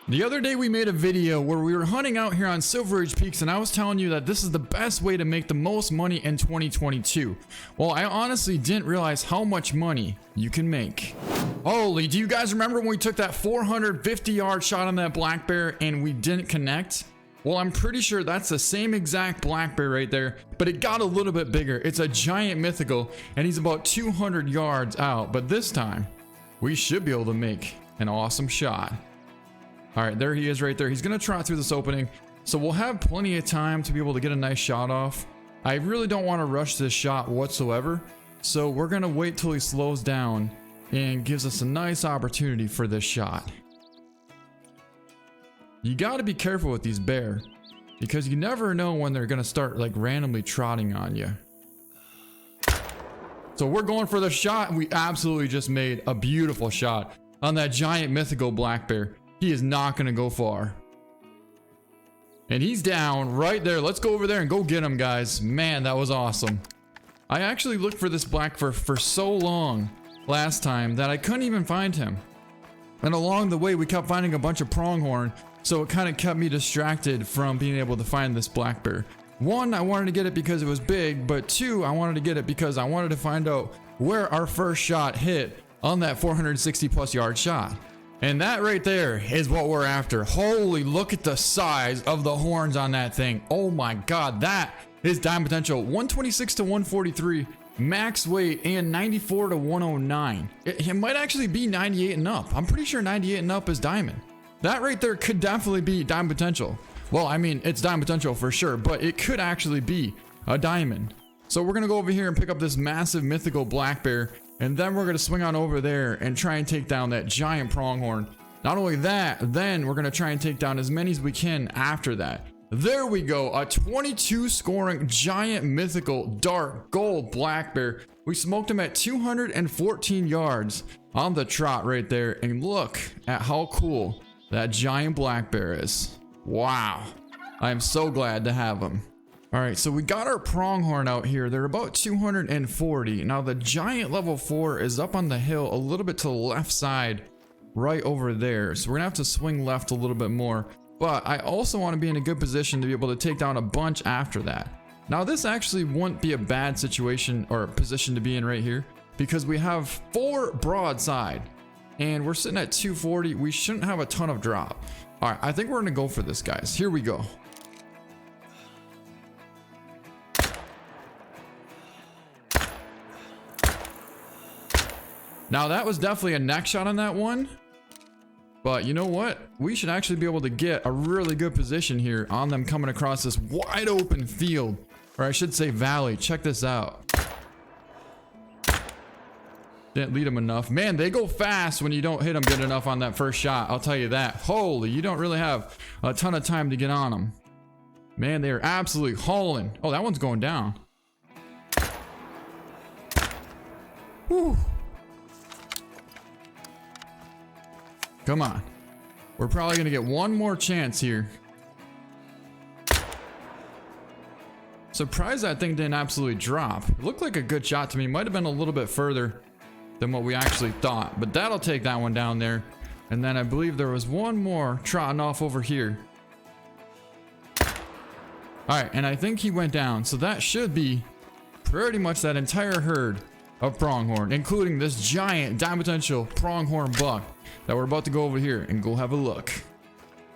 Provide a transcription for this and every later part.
The other day we made a video where we were hunting out here on Silver Age Peaks, and I was telling you that this is the best way to make the most money in 2022. Well, I honestly didn't realize how much money you can make. Holy, do you guys remember when we took that 450-yard shot on that black bear and we didn't connect? Well, I'm pretty sure that's the same exact black bear right there, but it got a little bit bigger. It's a giant mythical, and he's about 200 yards out, but this time we should be able to make an awesome shot. All right, there he is right there. He's gonna trot through this opening, so we'll have plenty of time to be able to get a nice shot off. I really don't want to rush this shot whatsoever, so we're gonna wait till he slows down and gives us a nice opportunity for this shot. You got to be careful with these bear, because you never know when they're gonna start like randomly trotting on you. So we're going for the shot, and we absolutely just made a beautiful shot on that giant mythical black bear. He is not going to go far. And he's down right there. Let's go over there and go get him, guys. Man, that was awesome. I actually looked for this black bear for so long last time that I couldn't even find him. And along the way, we kept finding a bunch of pronghorn, so it kind of kept me distracted from being able to find this black bear. One, I wanted to get it because it was big, but two, I wanted to get it because I wanted to find out where our first shot hit on that 460 plus yard shot. And that right there is what we're after. Holy, look at the size of the horns on that thing. Oh my God, that is diamond potential. 126 to 143 max weight and 94 to 109. It might actually be 98 and up. I'm pretty sure 98 and up is diamond. That right there could definitely be diamond potential. Well, I mean, it's diamond potential for sure, but it could actually be a diamond. So we're gonna go over here and pick up this massive mythical black bear, and then we're gonna swing on over there and try and take down that giant pronghorn. Not only that, then we're gonna try and take down as many as we can after that. There we go, a 22 scoring giant mythical dark gold black bear. We smoked him at 214 yards on the trot right there, and look at how cool that giant black bear is. Wow, I am so glad to have him. All right, so we got our pronghorn out here. They're about 240. Now the giant level 4 is up on the hill a little bit to the left side, right over there. So we're gonna have to swing left a little bit more, but I also want to be in a good position to be able to take down a bunch after that. Now this actually wouldn't be a bad situation or position to be in right here, because we have 4 broadside and we're sitting at 240. We shouldn't have a ton of drop. All right, I think we're gonna go for this, guys. Here we go. Now that was definitely a neck shot on that one, but you know what? We should actually be able to get a really good position here on them coming across this wide open field, or I should say valley. Check this out. Didn't lead them enough. Man, they go fast when you don't hit them good enough on that first shot. I'll tell you that. Holy, you don't really have a ton of time to get on them. Man, they are absolutely hauling. Oh, that one's going down. Whew. Come on. We're probably going to get one more chance here. Surprised that thing didn't absolutely drop. It looked like a good shot to me. Might have been a little bit further than what we actually thought, but that'll take that one down there. And then I believe there was one more trotting off over here. All right, and I think he went down. So that should be pretty much that entire herd of pronghorn, including this giant diamond potential pronghorn buck that we're about to go over here and go have a look.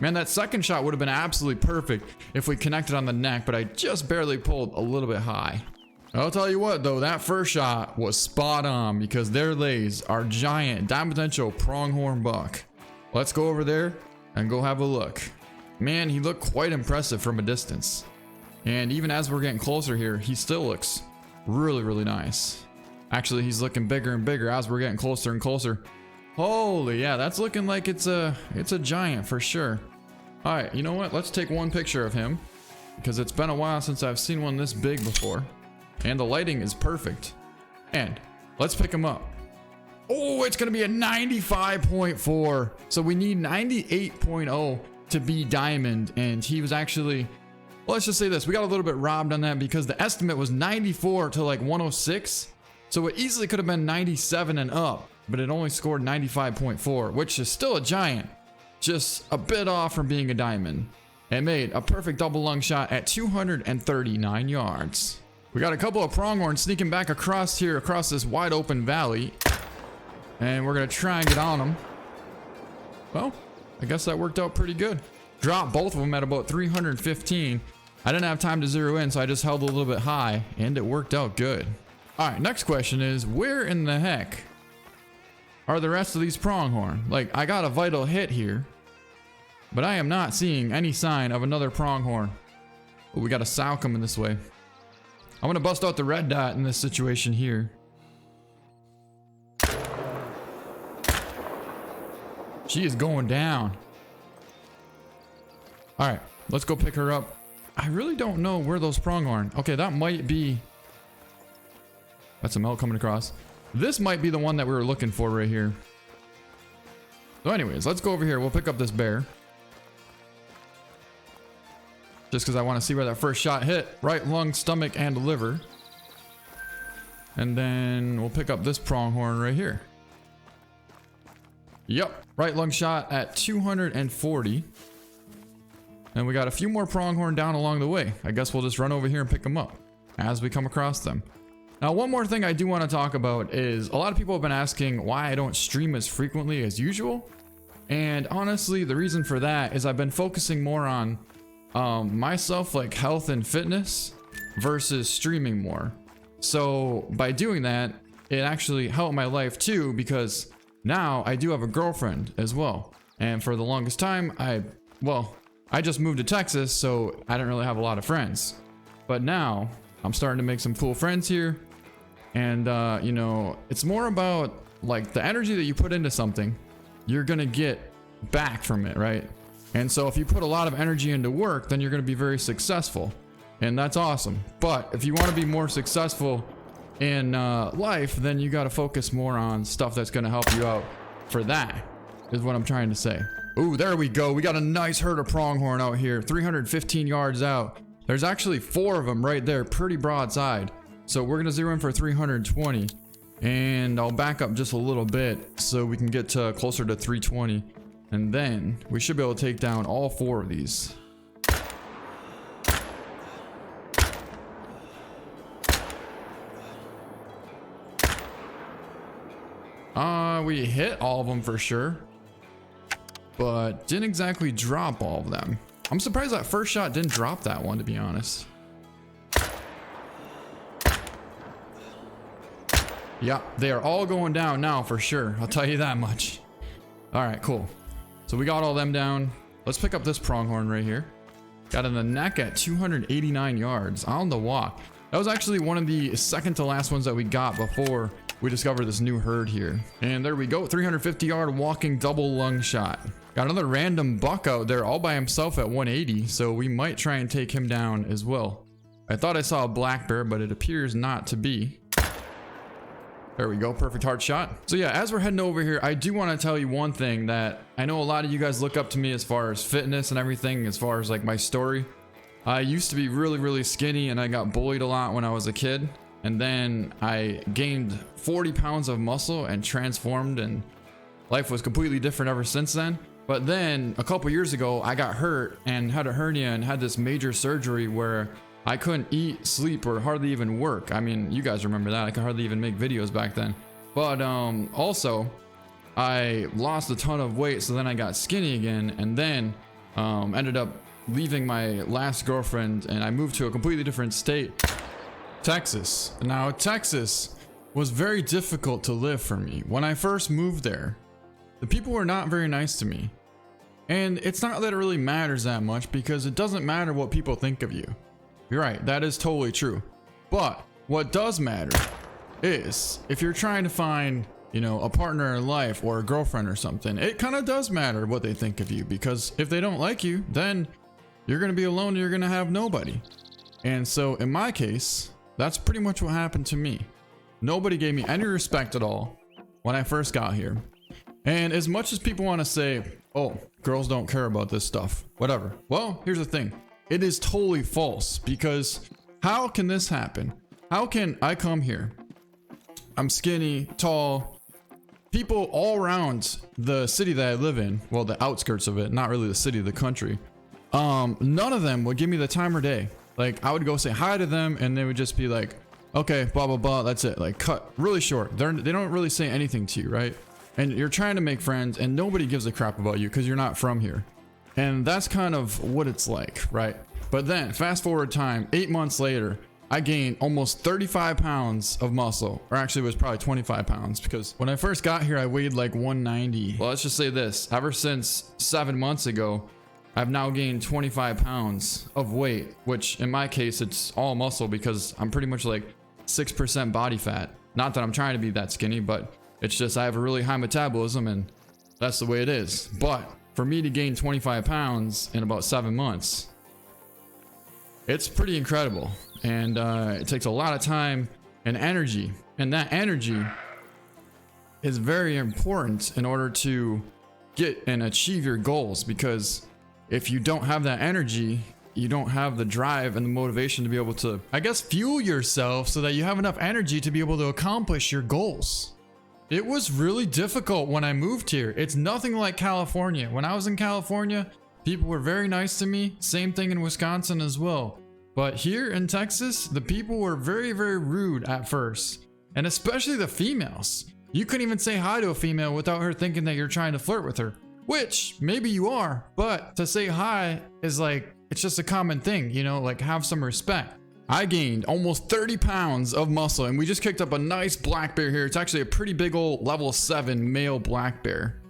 Man, that second shot would have been absolutely perfect if we connected on the neck, but I just barely pulled a little bit high. I'll tell you what though, that first shot was spot on, because there lays our giant diamond potential pronghorn buck. Let's go over there and go have a look. Man, he looked quite impressive from a distance. And even as we're getting closer here, he still looks really, really nice. Actually, he's looking bigger and bigger as we're getting closer and closer. Holy, yeah, that's looking like it's a giant for sure. All right, you know what? Let's take one picture of him, because it's been a while since I've seen one this big before. And the lighting is perfect. And let's pick him up. Oh, it's gonna be a 95.4. So we need 98.0 to be diamond. And he was actually, well, let's just say this. We got a little bit robbed on that because the estimate was 94 to like 106. So it easily could have been 97 and up, but it only scored 95.4, which is still a giant. just a bit off from being a diamond, and made a perfect double lung shot at 239 yards. We got a couple of pronghorns sneaking back across here, across this wide open valley, and we're gonna try and get on them. Well, I guess that worked out pretty good. Dropped both of them at about 315. I didn't have time to zero in, so I just held a little bit high, and it worked out good. All right, next question is, where in the heck are the rest of these pronghorn? Like, I got a vital hit here, but I am not seeing any sign of another pronghorn. Oh, we got a sow coming this way. I'm gonna bust out the red dot in this situation here. She is going down. All right, let's go pick her up. I really don't know where those pronghorn. Okay, that might be. That's some elk coming across. This might be the one that we were looking for right here. So anyways, let's go over here. We'll pick up this bear. Just because I want to see where that first shot hit. Right lung, stomach, and liver. And then we'll pick up this pronghorn right here. Yep, right lung shot at 240. And we got a few more pronghorn down along the way. I guess we'll just run over here and pick them up as we come across them. Now, one more thing I do want to talk about is a lot of people have been asking why I don't stream as frequently as usual. And honestly, the reason for that is I've been focusing more on myself, like health and fitness, versus streaming more. So by doing that, it actually helped my life too, because now I do have a girlfriend as well. And for the longest time, I just moved to Texas, so I didn't really have a lot of friends. But now I'm starting to make some cool friends here. And, you know, it's more about like the energy that you put into something, you're going to get back from it, right? And so if you put a lot of energy into work, then you're going to be very successful. And that's awesome. But if you want to be more successful in life, then you got to focus more on stuff that's going to help you out for that, is what I'm trying to say. Ooh, there we go. We got a nice herd of pronghorn out here, 315 yards out. There's actually 4 of them right there, pretty broadside. So we're gonna zero in for 320, and I'll back up just a little bit so we can get to closer to 320, and then we should be able to take down all 4 of these. We hit all of them for sure, but didn't exactly drop all of them. I'm surprised that first shot didn't drop that one, to be honest. Yeah, they are all going down now for sure. I'll tell you that much. All right, cool. So we got all them down. Let's pick up this pronghorn right here. Got in the neck at 289 yards on the walk. That was actually one of the second to last ones that we got before we discovered this new herd here. And there we go, 350 yard walking double lung shot. Got another random buck out there all by himself at 180, so we might try and take him down as well. I thought I saw a black bear, but it appears not to be. There we go, perfect hard shot. So yeah, as we're heading over here, I do want to tell you one thing that I know a lot of you guys look up to me as far as fitness and everything, as far as like my story. I used to be really skinny, and I got bullied a lot when I was a kid. And then I gained 40 pounds of muscle and transformed, and life was completely different ever since then. But then a couple years ago, I got hurt and had a hernia and had this major surgery where I couldn't eat, sleep, or hardly even work. I mean, you guys remember that. I could hardly even make videos back then. But also, I lost a ton of weight, so then I got skinny again, and then ended up leaving my last girlfriend, and I moved to a completely different state, Texas. Now, Texas was very difficult to live for me. When I first moved there, the people were not very nice to me. And it's not that it really matters that much, because it doesn't matter what people think of you. You're right, that is totally true. But what does matter is if you're trying to find, you know, a partner in life or a girlfriend or something, it kind of does matter what they think of you, because if they don't like you, then you're going to be alone and you're going to have nobody. And so in my case, that's pretty much what happened to me. Nobody gave me any respect at all when I first got here. And as much as people want to say, oh, girls don't care about this stuff, whatever. Well, here's the thing. It is totally false, because how can this happen? How can I come here? I'm skinny, tall, people all around the city that I live in, well, the outskirts of it, not really the city, the country, none of them would give me the time or day. Like, I would go say hi to them and they would just be like, okay, blah, blah, blah, that's it. Like, cut really short. They don't really say anything to you, right? And you're trying to make friends and nobody gives a crap about you because you're not from here. And that's kind of what it's like, right? But then fast forward time, 8 months later, I gained almost 35 pounds of muscle, or actually it was probably 25 pounds, because when I first got here, I weighed like 190. Well, let's just say this, ever since 7 months ago, I've now gained 25 pounds of weight, which in my case, it's all muscle because I'm pretty much like 6% body fat. Not that I'm trying to be that skinny, but it's just I have a really high metabolism and that's the way it is. But for me to gain 25 pounds in about 7 months, it's pretty incredible. And it takes a lot of time and energy. And that energy is very important in order to get and achieve your goals. Because if you don't have that energy, you don't have the drive and the motivation to be able to, I guess, fuel yourself so that you have enough energy to be able to accomplish your goals. It was really difficult when I moved here. It's nothing like California. When I was in California, people were very nice to me. Same thing in Wisconsin as well. But here in Texas, the people were very, very rude at first. And especially the females. You couldn't even say hi to a female without her thinking that you're trying to flirt with her. Which, maybe you are, but to say hi is like, it's just a common thing, you know, like have some respect. I gained almost 30 pounds of muscle and we just kicked up a nice black bear here. It's actually a pretty big old level 7 male black bear.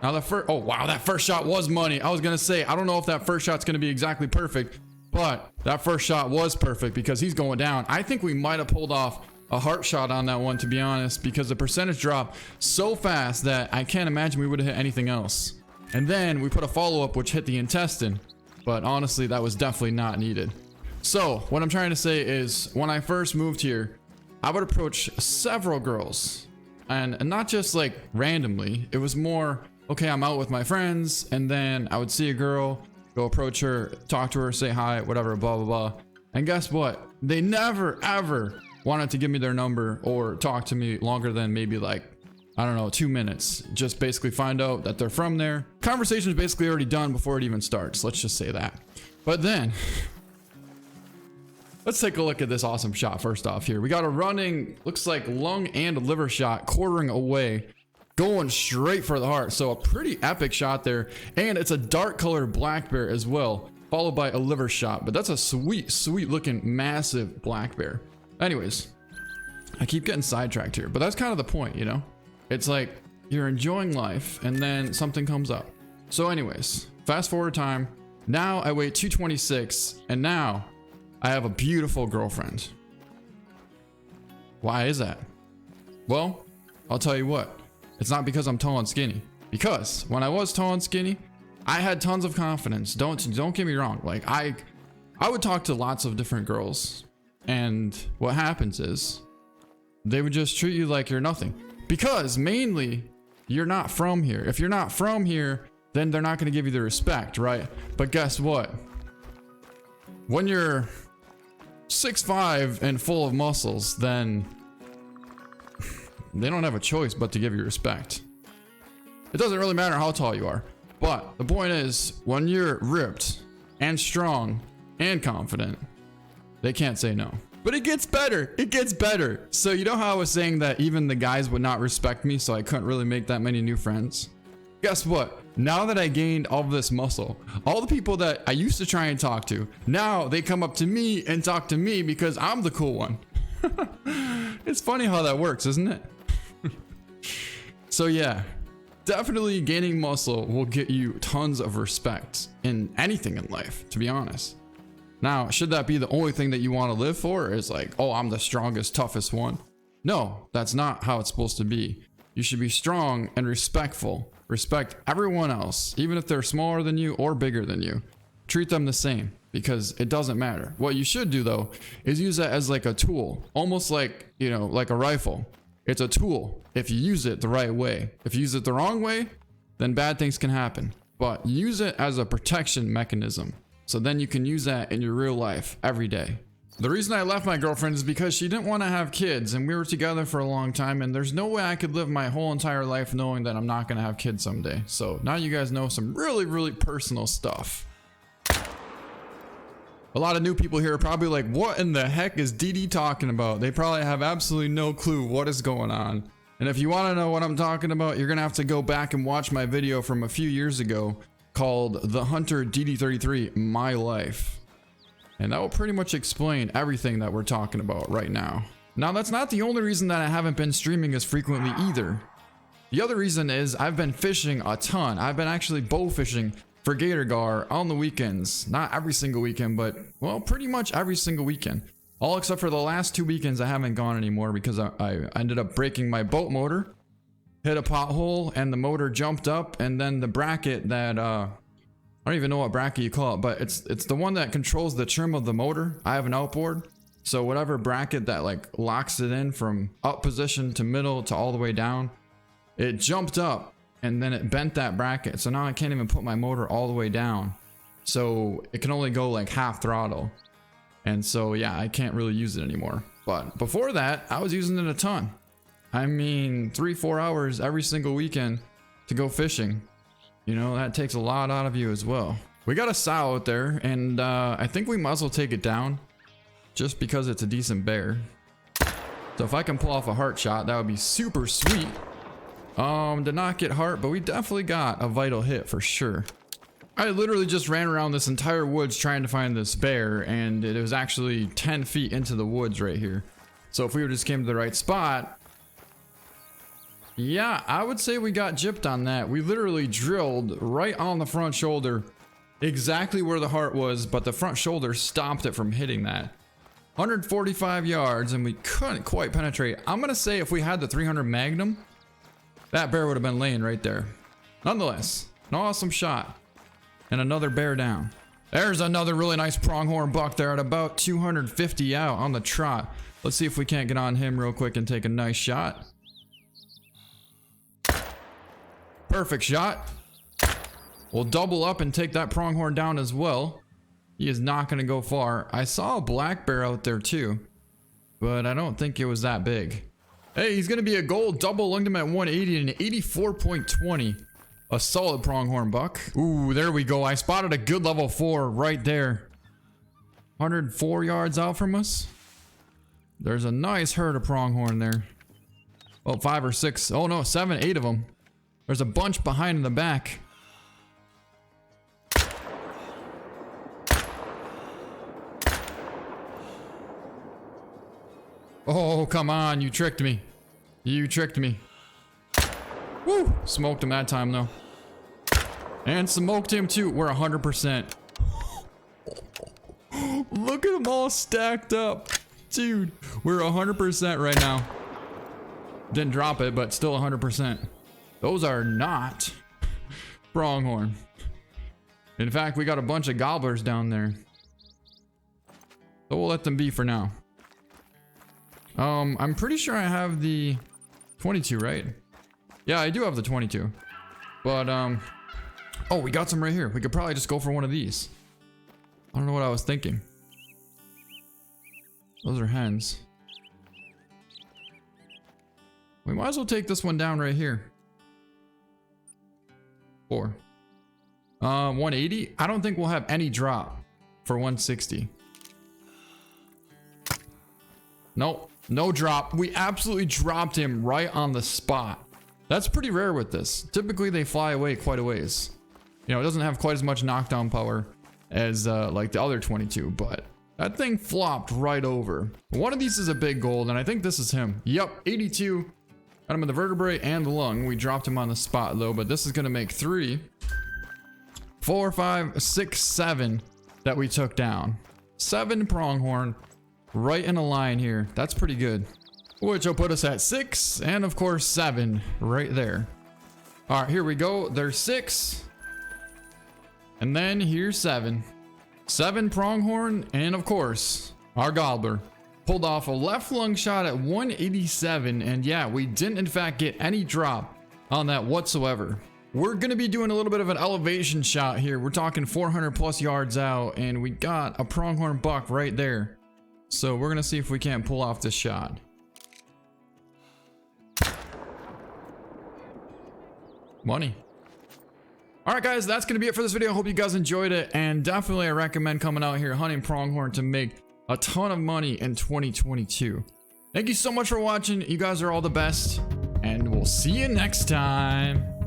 Now the first, oh wow, that first shot was money. I was gonna say, I don't know if that first shot's gonna be exactly perfect, but that first shot was perfect because he's going down. I think we might have pulled off a heart shot on that one, to be honest, because the percentage dropped so fast that I can't imagine we would have hit anything else. And then we put a follow-up which hit the intestine, but honestly, that was definitely not needed. So what I'm trying to say is when I first moved here, I would approach several girls and not just like randomly. It was more, okay, I'm out with my friends, and then I would see a girl, go approach her, talk to her, say hi, whatever, blah, blah, blah. And guess what? They never, ever wanted to give me their number or talk to me longer than maybe like, I don't know, 2 minutes. Just basically find out that they're from there. Conversation is basically already done before it even starts. Let's just say that. But then, let's take a look at this awesome shot first off here. We got a running, looks like lung and liver shot, quartering away, going straight for the heart. So a pretty epic shot there. And it's a dark colored black bear as well, followed by a liver shot. But that's a sweet, sweet looking massive black bear. Anyways, I keep getting sidetracked here, but that's kind of the point, you know? It's like you're enjoying life and then something comes up. So anyways, fast forward time. Now I weigh 226 and now I have a beautiful girlfriend. Why is that? Well, I'll tell you what. It's not because I'm tall and skinny. Because when I was tall and skinny, I had tons of confidence. Don't get me wrong. Like I would talk to lots of different girls, and what happens is they would just treat you like you're nothing. Because mainly you're not from here. If you're not from here, then they're not going to give you the respect, right? But guess what? When you're 6'5" and full of muscles, then they don't have a choice but to give you respect. It doesn't really matter how tall you are. But the point is, when you're ripped and strong and confident, they can't say no. But it gets better. It gets better. So you know how I was saying that even the guys would not respect me, so I couldn't really make that many new friends? Guess what? Now that I gained all of this muscle, all the people that I used to try and talk to, now they come up to me and talk to me because I'm the cool one. It's funny how that works, isn't it? So yeah, definitely gaining muscle will get you tons of respect in anything in life, to be honest. Now, should that be the only thing that you want to live for? Is like, oh, I'm the strongest, toughest one. No, that's not how it's supposed to be. You should be strong and respectful. Respect everyone else, even if they're smaller than you or bigger than you. Treat them the same because it doesn't matter. What you should do though, is use that as like a tool, almost like, you know, like a rifle. It's a tool if you use it the right way. If you use it the wrong way, then bad things can happen. But use it as a protection mechanism. So then you can use that in your real life every day. The reason I left my girlfriend is because she didn't want to have kids, and we were together for a long time, and there's no way I could live my whole entire life knowing that I'm not going to have kids someday. So now you guys know some really, really personal stuff. A lot of new people here are probably like, what in the heck is DD talking about? They probably have absolutely no clue what is going on. And if you want to know what I'm talking about, you're going to have to go back and watch my video from a few years ago called Thehunter DD33 My Life. And that will pretty much explain everything that we're talking about right now. Now, that's not the only reason that I haven't been streaming as frequently either. The other reason is I've been fishing a ton. I've been actually bow fishing for gator gar on the weekends. Not every single weekend, but, well, pretty much every single weekend. All except for the last 2 weekends I haven't gone anymore because I ended up breaking my boat motor, hit a pothole, and the motor jumped up, and then the bracket that, I don't even know what bracket you call it, but it's the one that controls the trim of the motor. I have an outboard, so whatever bracket that like locks it in from up position to middle to all the way down, it jumped up and then it bent that bracket. So now I can't even put my motor all the way down. So it can only go like half throttle. And so yeah, I can't really use it anymore. But before that, I was using it a ton. I mean, 3-4 hours every single weekend to go fishing. You know, that takes a lot out of you as well. We got a sow out there, and I think we might as well take it down just because it's a decent bear. So if I can pull off a heart shot, that would be super sweet. Did not get heart, but we definitely got a vital hit for sure. I literally just ran around this entire woods trying to find this bear, and it was actually 10 feet into the woods right here. So if we just came to the right spot, yeah, I would say we got gypped on that. We literally drilled right on the front shoulder, exactly where the heart was, but the front shoulder stopped it from hitting that. 145 yards, and we couldn't quite penetrate. I'm gonna say if we had the 300 Magnum, that bear would have been laying right there. Nonetheless, an awesome shot. And another bear down. There's another really nice pronghorn buck there at about 250 out on the trot. Let's see if we can't get on him real quick and take a nice shot. Perfect shot. We'll double up and take that pronghorn down as well. He is not going to go far. I saw a black bear out there too, but I don't think it was that big. Hey, he's going to be a gold. Double lunged him at 180 and 84.20. A solid pronghorn buck. Ooh, there we go. I spotted a good level 4 right there. 104 yards out from us. There's a nice herd of pronghorn there. Oh, 5 or 6. Oh no, 7, 8 of them. There's a bunch behind in the back. Oh, come on. You tricked me. You tricked me. Woo! Smoked him that time though. And smoked him too. We're 100%. Look at them all stacked up. Dude, we're 100% right now. Didn't drop it, but still 100%. Those are not pronghorn. In fact, we got a bunch of gobblers down there. So we'll let them be for now. I'm pretty sure I have the 22, right? Yeah, I do have the 22. But, oh, we got some right here. We could probably just go for one of these. I don't know what I was thinking. Those are hens. We might as well take this one down right here. 4. 180. I don't think we'll have any drop for 160. Nope. No drop. We absolutely dropped him right on the spot. That's pretty rare with this. Typically they fly away quite a ways. You know, it doesn't have quite as much knockdown power as like the other 22, but that thing flopped right over. One of these is a big gold, and I think this is him. Yep, 82. Got him in the vertebrae and the lung. We dropped him on the spot though, but this is gonna make 3, 4, 5, 6, 7 that we took down. 7 pronghorn right in a line here. That's pretty good. Which will put us at 6 and of course 7 right there. All right, here we go. There's 6. And then here's 7. 7 pronghorn, and of course, our gobbler. Pulled off a left lung shot at 187, and yeah, we didn't in fact get any drop on that whatsoever. We're gonna be doing a little bit of an elevation shot here. We're talking 400 plus yards out, and we got a pronghorn buck right there. So we're gonna see if we can't pull off this shot. Money. All right, guys, that's gonna be it for this video. I hope you guys enjoyed it, and definitely I recommend coming out here hunting pronghorn to make a ton of money in 2022. Thank you so much for watching. You guys are all the best, and we'll see you next time.